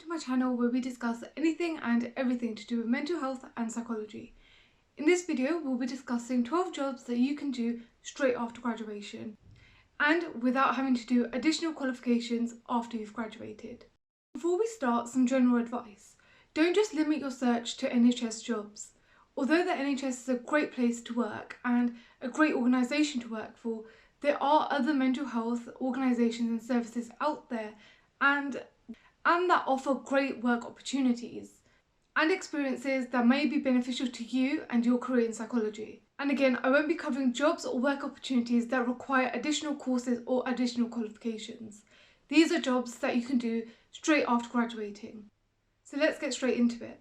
to my channel where we discuss anything and everything to do with mental health and psychology. In this video, we'll be discussing 12 jobs that you can do straight after graduation and without having to do additional qualifications after you've graduated. Before we start, some general advice. Don't just limit your search to NHS jobs. Although the NHS is a great place to work and a great organisation to work for, there are other mental health organisations and services out there and that offer great work opportunities and experiences that may be beneficial to you and your career in psychology. And again, I won't be covering jobs or work opportunities that require additional courses or additional qualifications. These are jobs that you can do straight after graduating. So let's get straight into it.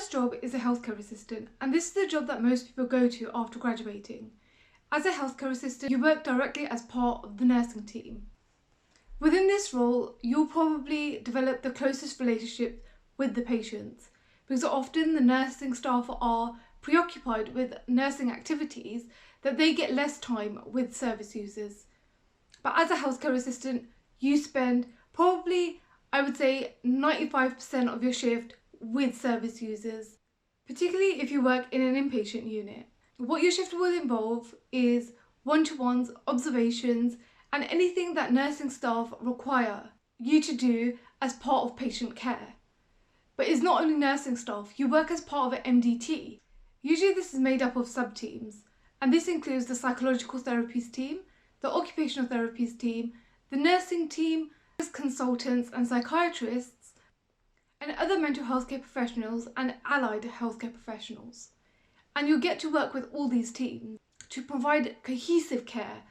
Job is a healthcare assistant, and this is the job that most people go to after graduating. As a healthcare assistant, you work directly as part of the nursing team. Within this role, you'll probably develop the closest relationship with the patients because often the nursing staff are preoccupied with nursing activities that they get less time with service users. But as a healthcare assistant, you spend probably, I would say, 95% of your shift with service users, particularly if you work in an inpatient unit. What your shift will involve is one-to-ones, observations, and anything that nursing staff require you to do as part of patient care. But it's not only nursing staff, you work as part of an MDT. Usually this is made up of sub-teams, and this includes the psychological therapies team, the occupational therapies team, the nursing team, consultants and psychiatrists, and other mental health care professionals and allied healthcare professionals. And you'll get to work with all these teams to provide cohesive care.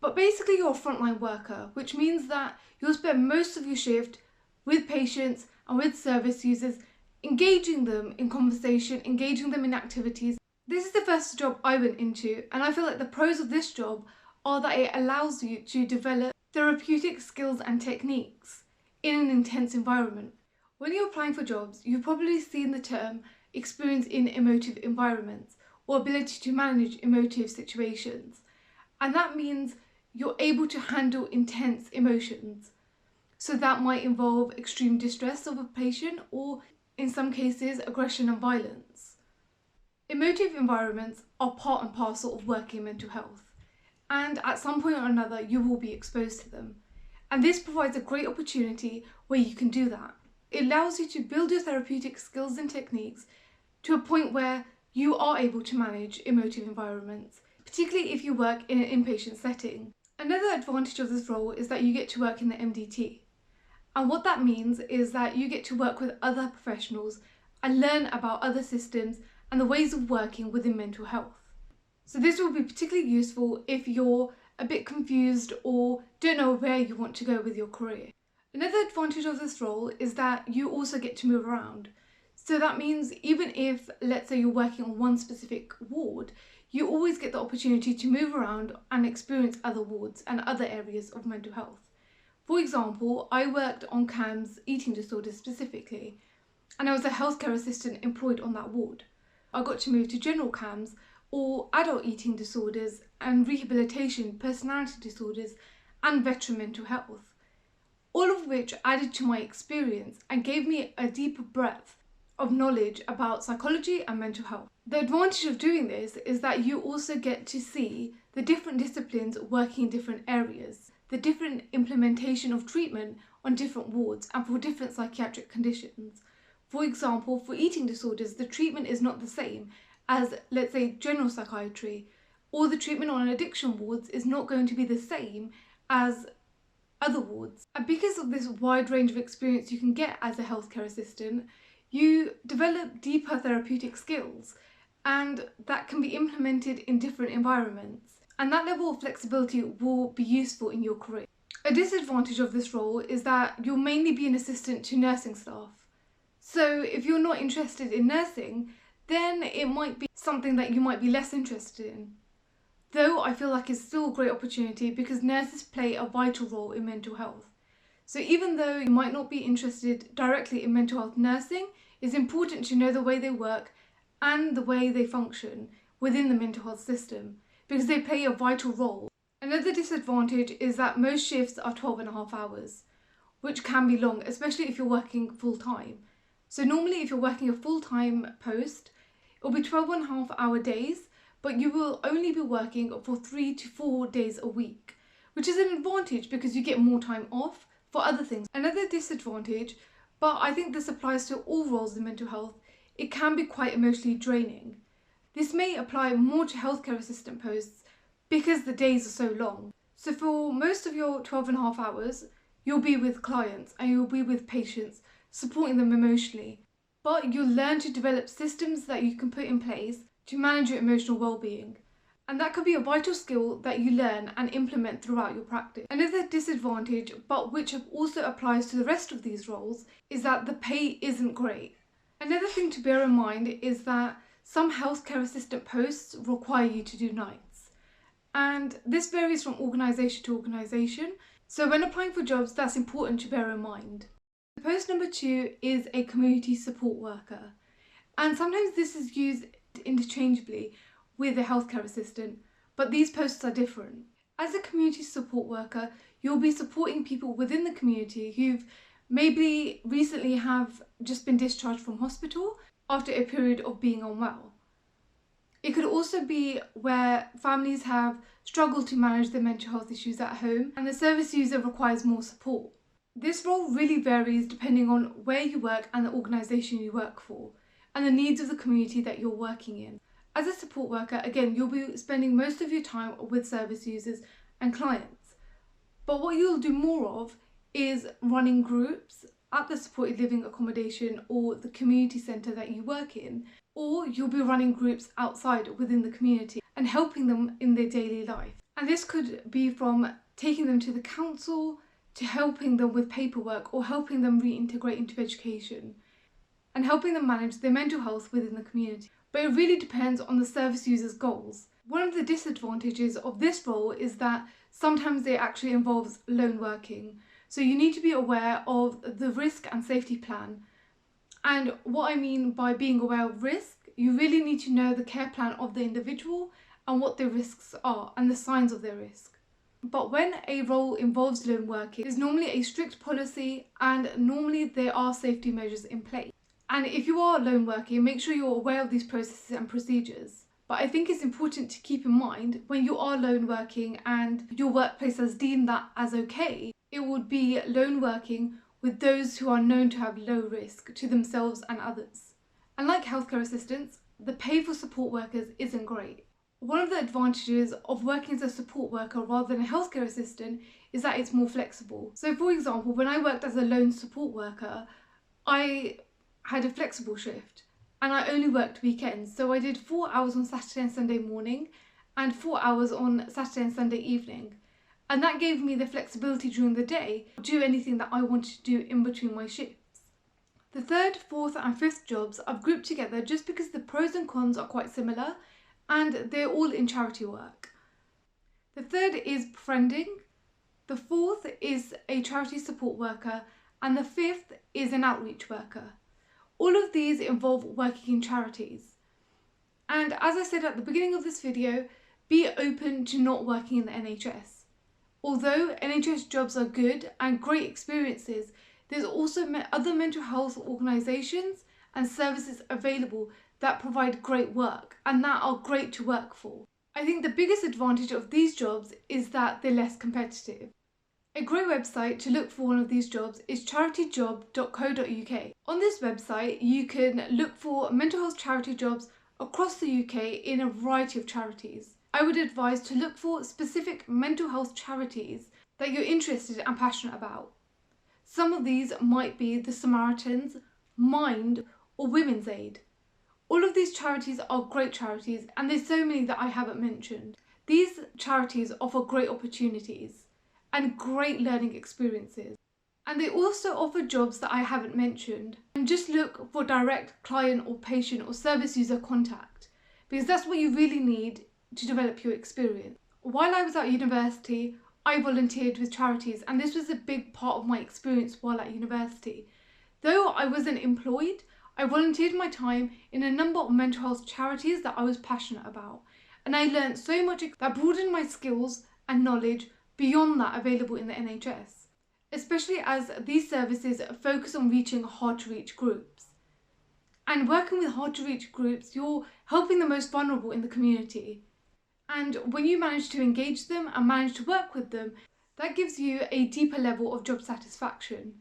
But basically you're a frontline worker, which means that you'll spend most of your shift with patients and with service users, engaging them in conversation, engaging them in activities. This is the first job I went into, and I feel like the pros of this job are that it allows you to develop therapeutic skills and techniques in an intense environment. When you're applying for jobs, you've probably seen the term experience in emotive environments or ability to manage emotive situations. And that means you're able to handle intense emotions. So that might involve extreme distress of a patient or, in some cases, aggression and violence. Emotive environments are part and parcel of working in mental health. And at some point or another, you will be exposed to them. And this provides a great opportunity where you can do that. It allows you to build your therapeutic skills and techniques to a point where you are able to manage emotive environments, particularly if you work in an inpatient setting. Another advantage of this role is that you get to work in the MDT. And what that means is that you get to work with other professionals and learn about other systems and the ways of working within mental health. So this will be particularly useful if you're a bit confused or don't know where you want to go with your career. Another advantage of this role is that you also get to move around. So that means even if, let's say, you're working on one specific ward, you always get the opportunity to move around and experience other wards and other areas of mental health. For example, I worked on CAMS eating disorders specifically, and I was a healthcare assistant employed on that ward. I got to move to general CAMS or adult eating disorders and rehabilitation, personality disorders, and veteran mental health. All of which added to my experience and gave me a deeper breadth of knowledge about psychology and mental health. The advantage of doing this is that you also get to see the different disciplines working in different areas, the different implementation of treatment on different wards and for different psychiatric conditions. For example, for eating disorders, the treatment is not the same as, let's say, general psychiatry, or the treatment on addiction wards is not going to be the same as other wards. And because of this wide range of experience you can get as a healthcare assistant, you develop deeper therapeutic skills, and that can be implemented in different environments. And that level of flexibility will be useful in your career. A disadvantage of this role is that you'll mainly be an assistant to nursing staff. So if you're not interested in nursing, then it might be something that you might be less interested in. Though I feel like it's still a great opportunity because nurses play a vital role in mental health. So even though you might not be interested directly in mental health nursing, it's important to know the way they work and the way they function within the mental health system because they play a vital role. Another disadvantage is that most shifts are 12.5 hours, which can be long, especially if you're working full-time. So normally if you're working a full-time post, it will be 12.5 hour days, but you will only be working for 3 to 4 days a week, which is an advantage because you get more time off for other things. Another disadvantage, but I think this applies to all roles in mental health, it can be quite emotionally draining. This may apply more to healthcare assistant posts because the days are so long. So for most of your 12.5 hours, you'll be with clients and you'll be with patients, supporting them emotionally. But you'll learn to develop systems that you can put in place to manage your emotional well-being. And that could be a vital skill that you learn and implement throughout your practice. Another disadvantage, but which also applies to the rest of these roles, is that the pay isn't great. Another thing to bear in mind is that some healthcare assistant posts require you to do nights. And this varies from organisation to organisation. So when applying for jobs, that's important to bear in mind. Post number 2 is a community support worker. And sometimes this is used interchangeably with a healthcare assistant, but these posts are different. As a community support worker, you'll be supporting people within the community who've maybe recently have just been discharged from hospital after a period of being unwell. It could also be where families have struggled to manage their mental health issues at home and the service user requires more support. This role really varies depending on where you work and the organisation you work for and the needs of the community that you're working in. As a support worker, again, you'll be spending most of your time with service users and clients. But what you'll do more of is running groups at the supported living accommodation or the community centre that you work in, or you'll be running groups outside within the community and helping them in their daily life. And this could be from taking them to the council, to helping them with paperwork or helping them reintegrate into education and helping them manage their mental health within the community. But it really depends on the service user's goals. One of the disadvantages of this role is that sometimes it actually involves lone working. So you need to be aware of the risk and safety plan. And what I mean by being aware of risk, you really need to know the care plan of the individual and what their risks are and the signs of their risk. But when a role involves lone working, there's normally a strict policy and normally there are safety measures in place. And if you are lone working, make sure you're aware of these processes and procedures. But I think it's important to keep in mind when you are lone working and your workplace has deemed that as okay, it would be lone working with those who are known to have low risk to themselves and others. And like healthcare assistants, the pay for support workers isn't great. One of the advantages of working as a support worker rather than a healthcare assistant is that it's more flexible. So for example, when I worked as a lone support worker, I had a flexible shift and I only worked weekends. So I did 4 hours on Saturday and Sunday morning and 4 hours on Saturday and Sunday evening. And that gave me the flexibility during the day to do anything that I wanted to do in between my shifts. The 3rd, 4th and 5th jobs I've grouped together just because the pros and cons are quite similar and they're all in charity work. The 3rd is befriending, the 4th is a charity support worker and the 5th is an outreach worker. All of these involve working in charities. And as I said at the beginning of this video, be open to not working in the NHS. Although NHS jobs are good and great experiences, there's also other mental health organisations and services available that provide great work and that are great to work for. I think the biggest advantage of these jobs is that they're less competitive. A great website to look for one of these jobs is charityjob.co.uk. On this website, you can look for mental health charity jobs across the UK in a variety of charities. I would advise to look for specific mental health charities that you're interested and passionate about. Some of these might be the Samaritans, Mind, or Women's Aid. All of these charities are great charities and there's so many that I haven't mentioned. These charities offer great opportunities and great learning experiences. And they also offer jobs that I haven't mentioned. And just look for direct client or patient or service user contact because that's what you really need to develop your experience. While I was at university, I volunteered with charities and this was a big part of my experience while at university. Though I wasn't employed, I volunteered my time in a number of mental health charities that I was passionate about, and I learned so much that broadened my skills and knowledge beyond that available in the NHS, especially as these services focus on reaching hard-to-reach groups. And working with hard-to-reach groups, you're helping the most vulnerable in the community. And when you manage to engage them and manage to work with them, that gives you a deeper level of job satisfaction.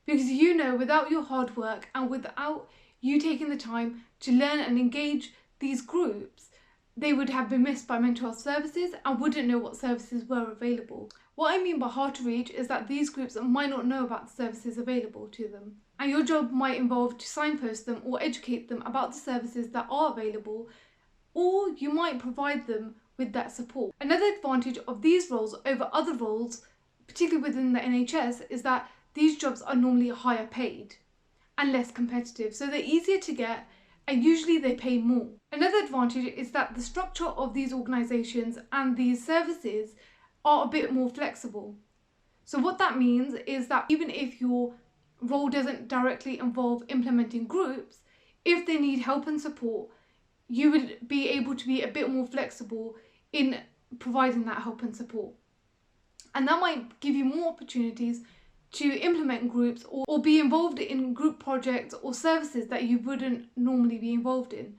Because you know, without your hard work and without you taking the time to learn and engage these groups, they would have been missed by mental health services and wouldn't know what services were available. What I mean by hard to reach is that these groups might not know about the services available to them. And your job might involve to signpost them or educate them about the services that are available, or you might provide them with that support. Another advantage of these roles over other roles, particularly within the NHS, is that these jobs are normally higher paid and less competitive, so they're easier to get and usually they pay more. Another advantage is that the structure of these organisations and these services are a bit more flexible. So what that means is that even if your role doesn't directly involve implementing groups, if they need help and support, you would be able to be a bit more flexible in providing that help and support. And that might give you more opportunities to implement groups or be involved in group projects or services that you wouldn't normally be involved in.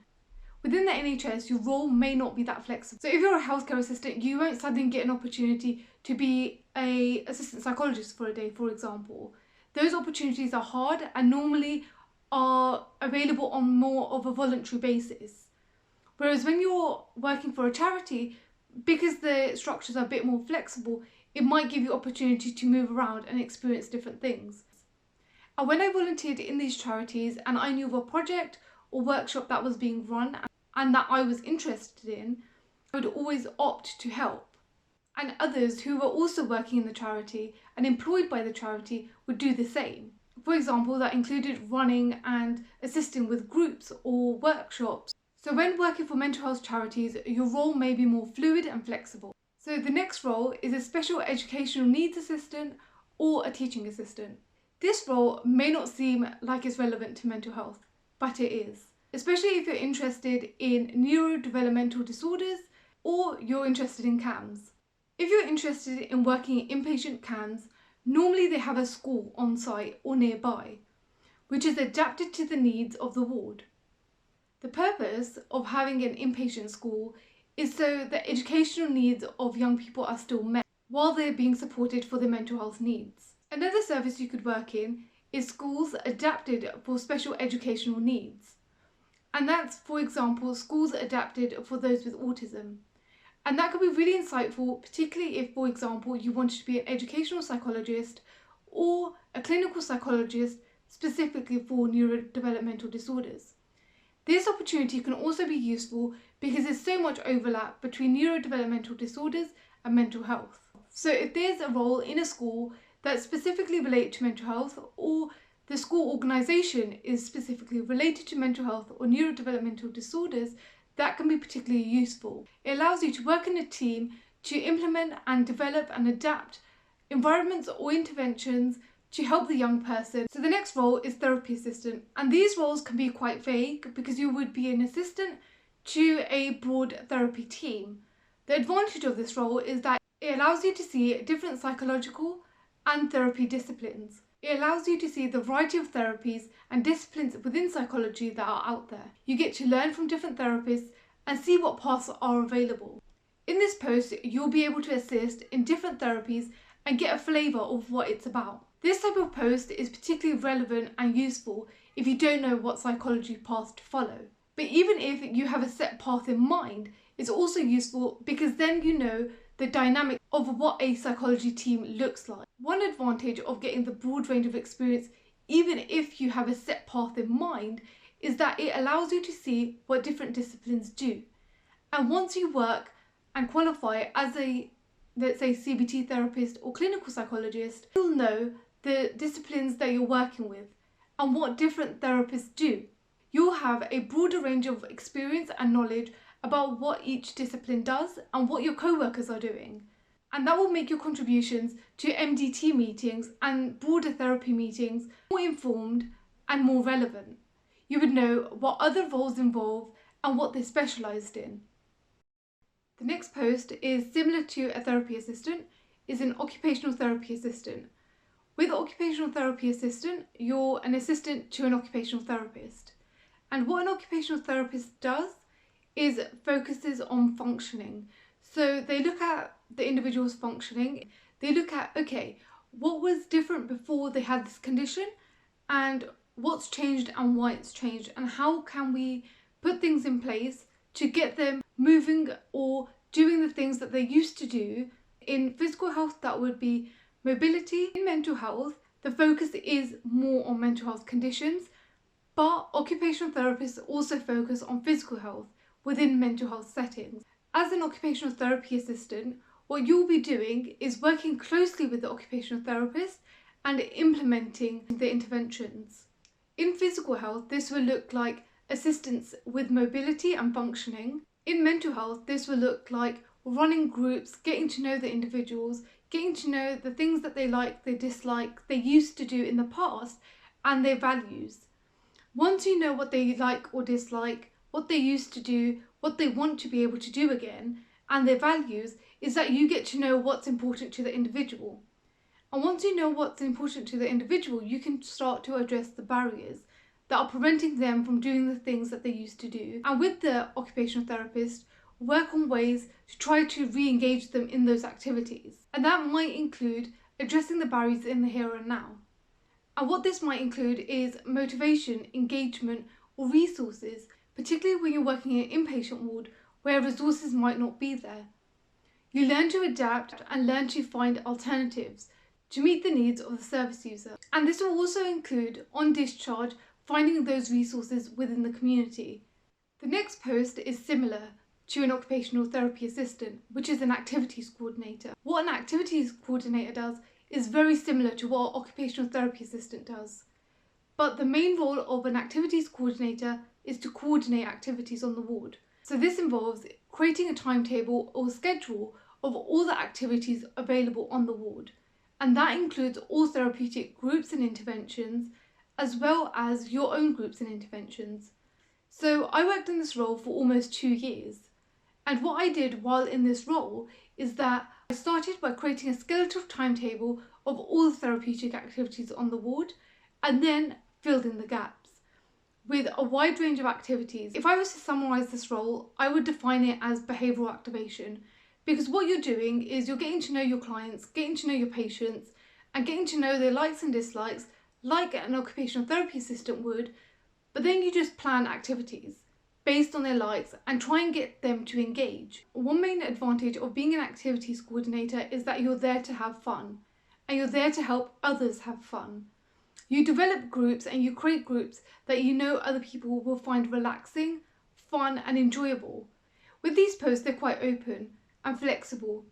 Within the NHS, your role may not be that flexible. So if you're a healthcare assistant, you won't suddenly get an opportunity to be an assistant psychologist for a day, for example. Those opportunities are hard and normally are available on more of a voluntary basis. Whereas when you're working for a charity, because the structures are a bit more flexible, it might give you opportunity to move around and experience different things. And when I volunteered in these charities and I knew of a project or workshop that was being run and that I was interested in, I would always opt to help. And others who were also working in the charity and employed by the charity would do the same. For example, that included running and assisting with groups or workshops. So when working for mental health charities, your role may be more fluid and flexible. So the next role is a special educational needs assistant or a teaching assistant. This role may not seem like it's relevant to mental health, but it is. Especially if you're interested in neurodevelopmental disorders or you're interested in CAMS. If you're interested in working in inpatient CAMS, normally they have a school on site or nearby, which is adapted to the needs of the ward. The purpose of having an inpatient school is so the educational needs of young people are still met while they're being supported for their mental health needs. Another service you could work in is schools adapted for special educational needs. And that's, for example, schools adapted for those with autism. And that could be really insightful, particularly if, for example, you wanted to be an educational psychologist or a clinical psychologist specifically for neurodevelopmental disorders. This opportunity can also be useful because there's so much overlap between neurodevelopmental disorders and mental health. So if there's a role in a school that's specifically related to mental health, or the school organisation is specifically related to mental health or neurodevelopmental disorders, that can be particularly useful. It allows you to work in a team to implement and develop and adapt environments or interventions to help the young person. So the next role is therapy assistant, and these roles can be quite vague because you would be an assistant to a broad therapy team. The advantage of this role is that it allows you to see different psychological and therapy disciplines. It allows you to see the variety of therapies and disciplines within psychology that are out there. You get to learn from different therapists and see what paths are available. In this post, you'll be able to assist in different therapies and get a flavour of what it's about. This type of post is particularly relevant and useful if you don't know what psychology path to follow. But even if you have a set path in mind, it's also useful because then you know the dynamic of what a psychology team looks like. One advantage of getting the broad range of experience, even if you have a set path in mind, is that it allows you to see what different disciplines do. And once you work and qualify as a, let's say, CBT therapist or clinical psychologist, you'll know the disciplines that you're working with and what different therapists do. You'll have a broader range of experience and knowledge about what each discipline does and what your co-workers are doing. And that will make your contributions to MDT meetings and broader therapy meetings more informed and more relevant. you would know what other roles involve and what they specialised in. The next post is similar to a therapy assistant, is an occupational therapy assistant. With occupational therapy assistant, you're an assistant to an occupational therapist. And what an occupational therapist does is focuses on functioning. So they look at the individual's functioning. They look at, okay, what was different before they had this condition and what's changed and why it's changed, and how can we put things in place to get them moving or doing the things that they used to do. In physical health, that would be mobility. In mental health, the focus is more on mental health conditions, but occupational therapists also focus on physical health within mental health settings. As an occupational therapy assistant, what you'll be doing is working closely with the occupational therapist and implementing the interventions. In physical health, this will look like assistance with mobility and functioning. In mental health, this will look like running groups, getting to know the individuals, getting to know the things that they like, they dislike, they used to do in the past, and their values. Once you know what they like or dislike, what they used to do, what they want to be able to do again, and their values, is that you get to know what's important to the individual. And once you know what's important to the individual, you can start to address the barriers that are preventing them from doing the things that they used to do. And with the occupational therapist, work on ways to try to re-engage them in those activities. And that might include addressing the barriers in the here and now. And what this might include is motivation, engagement, or resources, particularly when you're working in an inpatient ward where resources might not be there. You learn to adapt and learn to find alternatives to meet the needs of the service user. And this will also include, on discharge, finding those resources within the community. The next post is similar to an occupational therapy assistant, which is an activities coordinator. What an activities coordinator does is very similar to what an occupational therapy assistant does. But the main role of an activities coordinator is to coordinate activities on the ward. So this involves creating a timetable or schedule of all the activities available on the ward. And that includes all therapeutic groups and interventions, as well as your own groups and interventions. So I worked in this role for almost 2 years. And what I did while in this role is that I started by creating a skeletal timetable of all the therapeutic activities on the ward, and then filled in the gaps with a wide range of activities. If I was to summarise this role, I would define it as behavioural activation, because what you're doing is you're getting to know your clients, getting to know your patients, and getting to know their likes and dislikes, like an occupational therapy assistant would, but then you just plan activities based on their likes and try and get them to engage. One main advantage of being an activities coordinator is that you're there to have fun, and you're there to help others have fun. You develop groups and you create groups that you know other people will find relaxing, fun and enjoyable. With these posts, they're quite open and flexible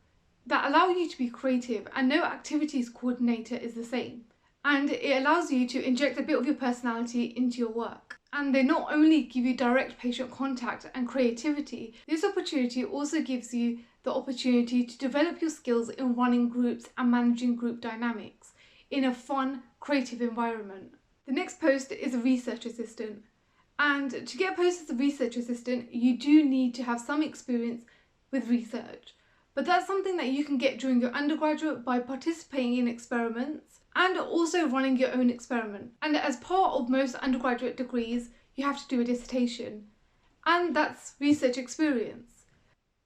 that allow you to be creative, and no activities coordinator is the same. And it allows you to inject a bit of your personality into your work. And they not only give you direct patient contact and creativity, this opportunity also gives you the opportunity to develop your skills in running groups and managing group dynamics in a fun, creative environment. The next post is a research assistant. And to get a post as a research assistant, you do need to have some experience with research. But that's something that you can get during your undergraduate by participating in experiments and also running your own experiment. And as part of most undergraduate degrees, you have to do a dissertation. And that's research experience.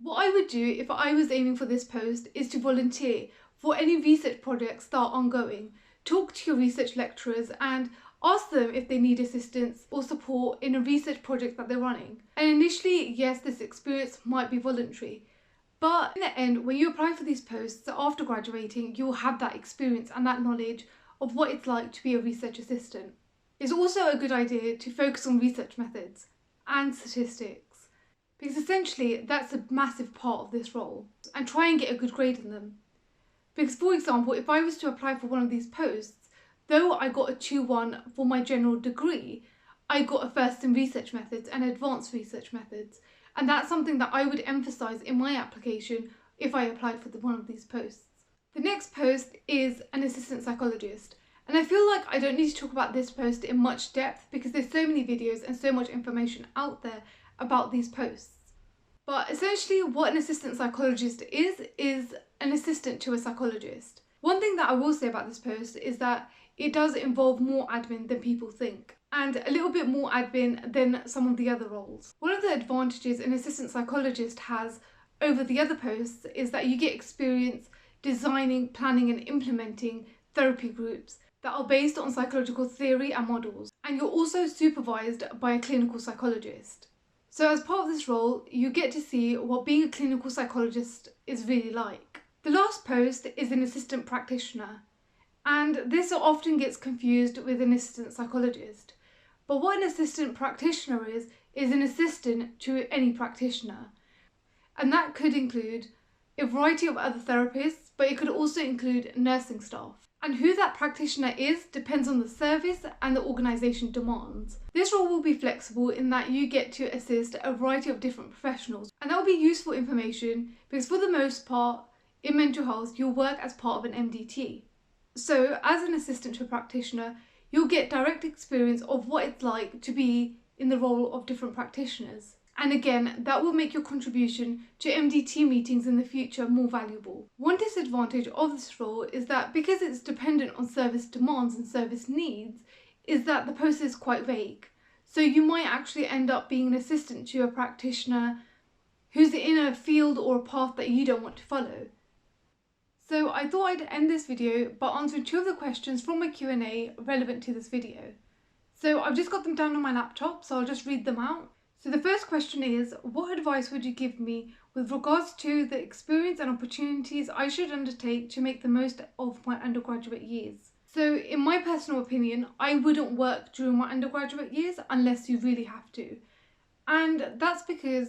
What I would do if I was aiming for this post is to volunteer for any research projects that are ongoing. Talk to your research lecturers and ask them if they need assistance or support in a research project that they're running. And initially, yes, this experience might be voluntary. But in the end, when you apply for these posts after graduating, you'll have that experience and that knowledge of what it's like to be a research assistant. It's also a good idea to focus on research methods and statistics, because essentially that's a massive part of this role, and try and get a good grade in them. Because for example, if I was to apply for one of these posts, though I got a 2-1 for my general degree, I got a first in research methods and advanced research methods. And that's something that I would emphasise in my application if I applied for one of these posts. The next post is an assistant psychologist. And I feel like I don't need to talk about this post in much depth because there's so many videos and so much information out there about these posts. But essentially what an assistant psychologist is an assistant to a psychologist. One thing that I will say about this post is that it does involve more admin than people think, and a little bit more admin than some of the other roles. One of the advantages an assistant psychologist has over the other posts is that you get experience designing, planning and implementing therapy groups that are based on psychological theory and models, and you're also supervised by a clinical psychologist. So as part of this role, you get to see what being a clinical psychologist is really like. The last post is an assistant practitioner, and this often gets confused with an assistant psychologist. But what an assistant practitioner is an assistant to any practitioner. And that could include a variety of other therapists, but it could also include nursing staff. And who that practitioner is depends on the service and the organisation demands. This role will be flexible in that you get to assist a variety of different professionals, and that will be useful information because for the most part in mental health you'll work as part of an MDT. So as an assistant to a practitioner, you'll get direct experience of what it's like to be in the role of different practitioners. And again, that will make your contribution to MDT meetings in the future more valuable. One disadvantage of this role is that because it's dependent on service demands and service needs, is that the post is quite vague. So you might actually end up being an assistant to a practitioner who's in a field or a path that you don't want to follow. So I thought I'd end this video by answering two of the questions from my Q&A relevant to this video. So I've just got them down on my laptop, so I'll just read them out. So the first question is, what advice would you give me with regards to the experience and opportunities I should undertake to make the most of my undergraduate years? So in my personal opinion, I wouldn't work during my undergraduate years unless you really have to. And that's because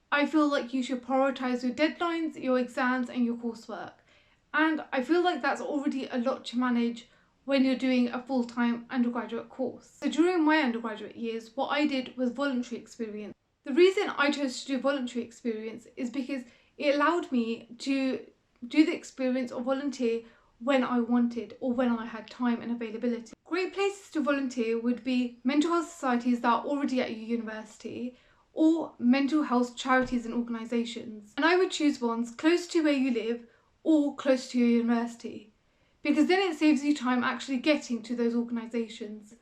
I feel like you should prioritise your deadlines, your exams and your coursework. And I feel like that's already a lot to manage when you're doing a full-time undergraduate course. So during my undergraduate years, what I did was voluntary experience. The reason I chose to do voluntary experience is because it allowed me to do the experience or volunteer when I wanted or when I had time and availability. Great places to volunteer would be mental health societies that are already at your university or mental health charities and organisations. And I would choose ones close to where you live or close to your university, because then it saves you time actually getting to those organisations.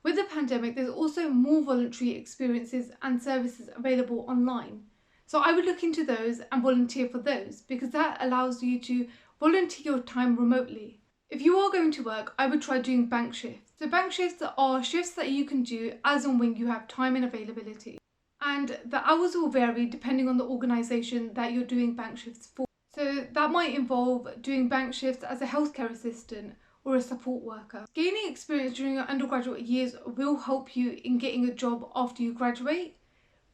With the pandemic, there's also more voluntary experiences and services available online. So I would look into those and volunteer for those because that allows you to volunteer your time remotely. If you are going to work, I would try doing bank shifts. So bank shifts are shifts that you can do as and when you have time and availability. And the hours will vary depending on the organisation that you're doing bank shifts for. So that might involve doing bank shifts as a healthcare assistant or a support worker. Gaining experience during your undergraduate years will help you in getting a job after you graduate.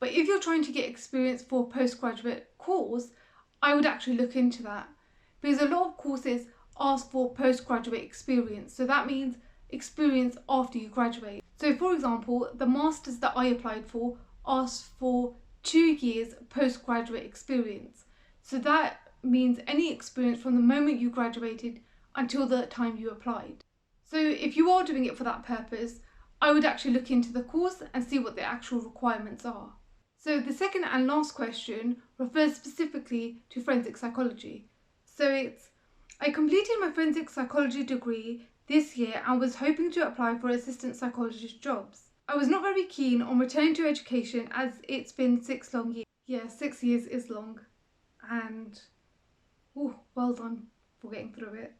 But if you're trying to get experience for a postgraduate course, I would actually look into that. Because a lot of courses ask for postgraduate experience. So that means experience after you graduate. So for example, the masters that I applied for asked for 2 years postgraduate experience. So that means any experience from the moment you graduated until the time you applied. So if you are doing it for that purpose, I would actually look into the course and see what the actual requirements are. So the second and last question refers specifically to forensic psychology. So it's, I completed my forensic psychology degree this year and was hoping to apply for assistant psychologist jobs. I was not very keen on returning to education as it's been 6 long years. Yeah, 6 years is long. And well done for getting through it.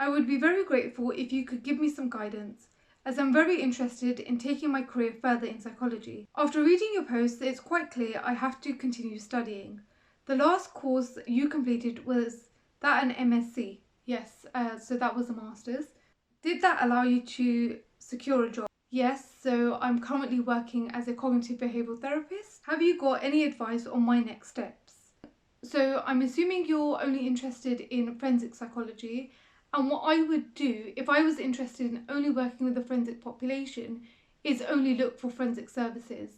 I would be very grateful if you could give me some guidance, as I'm very interested in taking my career further in psychology. After reading your post, it's quite clear I have to continue studying. The last course you completed was that an MSc. Yes, so that was a master's. Did that allow you to secure a job? Yes, so I'm currently working as a cognitive behavioural therapist. Have you got any advice on my next steps? So I'm assuming you're only interested in forensic psychology, and what I would do if I was interested in only working with the forensic population is only look for forensic services,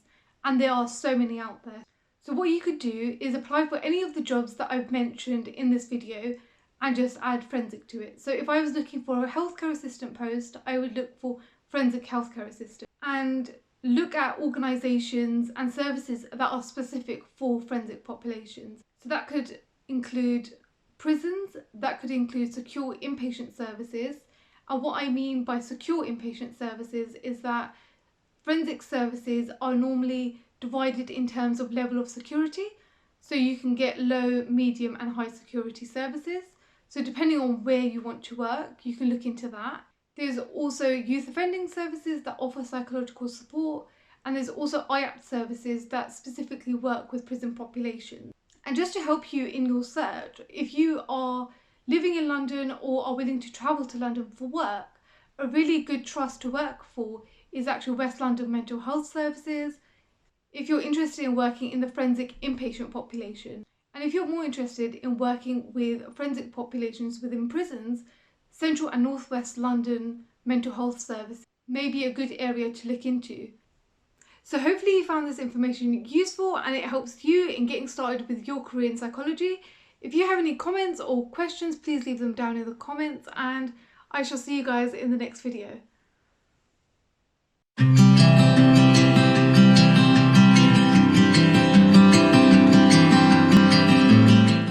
and there are so many out there. So what you could do is apply for any of the jobs that I've mentioned in this video and just add forensic to it. So if I was looking for a healthcare assistant post, I would look for forensic healthcare assistant and look at organisations and services that are specific for forensic populations. So that could include prisons, that could include secure inpatient services. And what I mean by secure inpatient services is that forensic services are normally divided in terms of level of security. So you can get low, medium and high security services. So depending on where you want to work, you can look into that. There's also youth offending services that offer psychological support, and there's also IAPT services that specifically work with prison populations. And just to help you in your search, if you are living in London or are willing to travel to London for work, a really good trust to work for is actually West London Mental Health Services, if you're interested in working in the forensic inpatient population. And if you're more interested in working with forensic populations within prisons, Central and North West London Mental Health Service may be a good area to look into. So hopefully you found this information useful and it helps you in getting started with your career in psychology. If you have any comments or questions, please leave them down in the comments, and I shall see you guys in the next video.